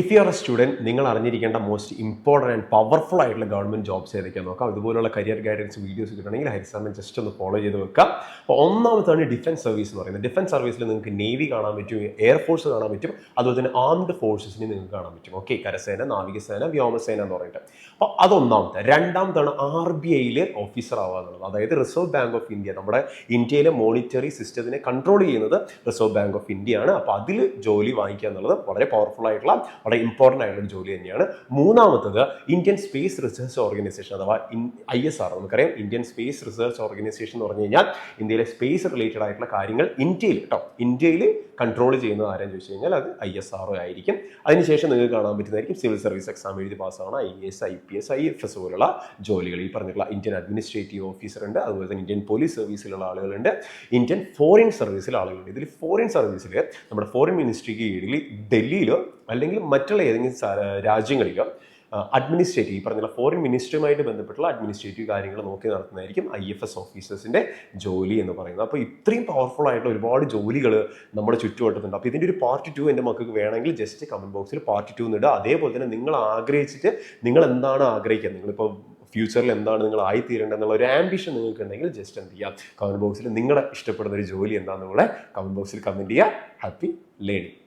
If you are A student നിങ്ങൾ അറിഞ്ഞിരിക്കേണ്ട most important and powerful ആയിട്ടുള്ള ഗവൺമെൻറ് ജോബ്സ് ഏതൊക്കെയാണ് നോക്കാം. ഇതുപോലുള്ള കരിയർ ഗൈഡൻസ് വീഡിയോസ് കിട്ടണമെങ്കിൽ ഹരിസാറിനെ ജസ്റ്റ് ഒന്ന് ഫോളോ ചെയ്ത് വെക്കാം. അപ്പോൾ ഒന്നാമത്താണ് ഡിഫൻസ് സർവീസ് എന്ന് പറയുന്നത്. ഡിഫൻസ് സർവീസിൽ നിങ്ങൾക്ക് നേവി കാണാൻ പറ്റും, എയർഫോഴ്സ് കാണാൻ പറ്റും, അതുപോലെ തന്നെ ആംഡ് ഫോഴ്സസിനെ നിങ്ങൾക്ക് കാണാൻ പറ്റും. ഓക്കെ, കരസേന, നാവികസേന, വ്യോമസേന എന്ന് പറഞ്ഞിട്ട്. അപ്പോൾ അതൊന്നാമത്തെ. രണ്ടാമത്താണ് RBIയിൽ ഓഫീസർ ആവുക എന്നുള്ളത്. അതായത് റിസർവ് ബാങ്ക് ഓഫ് ഇന്ത്യ, നമ്മുടെ ഇന്ത്യയിലെ മോണിറ്ററി സിസ്റ്റത്തിനെ കൺട്രോൾ ചെയ്യുന്നത് റിസർവ് ബാങ്ക് ഓഫ് ഇന്ത്യ ആണ്. അപ്പോൾ അതിൽ ജോലി വാങ്ങിക്കുക എന്നുള്ളത് വളരെ പവർഫുൾ ആയിട്ടുള്ള വളരെ ഇമ്പോർട്ടൻ്റ് ആയിട്ടുള്ള ജോലി തന്നെയാണ്. മൂന്നാമത്തത് ഇന്ത്യൻ സ്പേസ് റിസർച്ച് ഓർഗനൈസേഷൻ അഥവാ ISR. നമുക്കറിയാം ഇന്ത്യൻ സ്പേസ് റിസർച്ച് ഓർഗനൈസേഷൻ എന്ന് പറഞ്ഞു കഴിഞ്ഞാൽ ഇന്ത്യയിലെ സ്പേസ് റിലേറ്റഡ് ആയിട്ടുള്ള കാര്യങ്ങൾ ഇന്ത്യയിൽ കൺട്രോൾ ചെയ്യുന്നത് ആരെന്ന് ചോദിച്ചു കഴിഞ്ഞാൽ അത് ISR ആയിരിക്കും. അതിനുശേഷം നിങ്ങൾക്ക് കാണാൻ പറ്റുന്നതായിരിക്കും സിവിൽ സർവീസ് എക്സാം എഴുതി പാസ്സാവണം IAS, IPS, IFS പോലുള്ള ജോലികൾ. ഈ പറഞ്ഞിട്ടുള്ള ഇന്ത്യൻ അഡ്മിനിസ്ട്രേറ്റീവ് ഓഫീസർ ഉണ്ട്, അതുപോലെ തന്നെ ഇന്ത്യൻ പോലീസ് സർവീസിലുള്ള ആളുകളുണ്ട്, ഇന്ത്യൻ ഫോറിൻ സർവീസിലെ ആളുകളുണ്ട്. ഇതിൽ ഫോറിൻ സർവീസിൽ നമ്മുടെ ഫോറിൻ മിനിസ്ട്രിക്ക് കീഴിൽ ഡൽഹിയിലോ അല്ലെങ്കിൽ മറ്റുള്ള ഏതെങ്കിലും രാജ്യങ്ങളിലോ അഡ്മിനിസ്ട്രേറ്റീവ്, ഈ പറഞ്ഞ ഫോറിൻ മിനിസ്ട്രിയുമായിട്ട് ബന്ധപ്പെട്ടുള്ള അഡ്മിനിസ്ട്രേറ്റീവ് കാര്യങ്ങൾ നോക്കി നടത്തുന്നതായിരിക്കും IFS ഓഫീസേഴ്സിൻ്റെ ജോലി എന്ന് പറയുന്നത്. അപ്പോൾ ഇത്രയും പവർഫുൾ ആയിട്ടുള്ള ഒരുപാട് ജോലികൾ നമ്മുടെ ചുറ്റുവട്ടത്തുണ്ട്. അപ്പോൾ ഇതിൻ്റെ ഒരു പാർട്ട് 2 എൻ്റെ മക്കൾക്ക് വേണമെങ്കിൽ ജസ്റ്റ് കമൻറ്റ് ബോക്സിൽ പാർട്ട് 2 എന്നിടുക. അതേപോലെ തന്നെ നിങ്ങൾ ആഗ്രഹിച്ചിട്ട് നിങ്ങൾ എന്താണ് ആഗ്രഹിക്കുന്നത്, നിങ്ങളിപ്പോൾ ഫ്യൂച്ചറിൽ എന്താണ് നിങ്ങൾ ആയിത്തീരേണ്ടതെന്നുള്ള ഒരു ആംബിഷൻ നിങ്ങൾക്ക് ഉണ്ടെങ്കിൽ ജസ്റ്റ് എന്ത് ചെയ്യുക, കമൻറ്റ് ബോക്സിൽ നിങ്ങളുടെ ഇഷ്ടപ്പെടുന്ന ഒരു ജോലി എന്താണെന്നുള്ള കമൻറ്റ് ബോക്സിൽ കമൻറ്റ് ചെയ്യുക. Happy learning.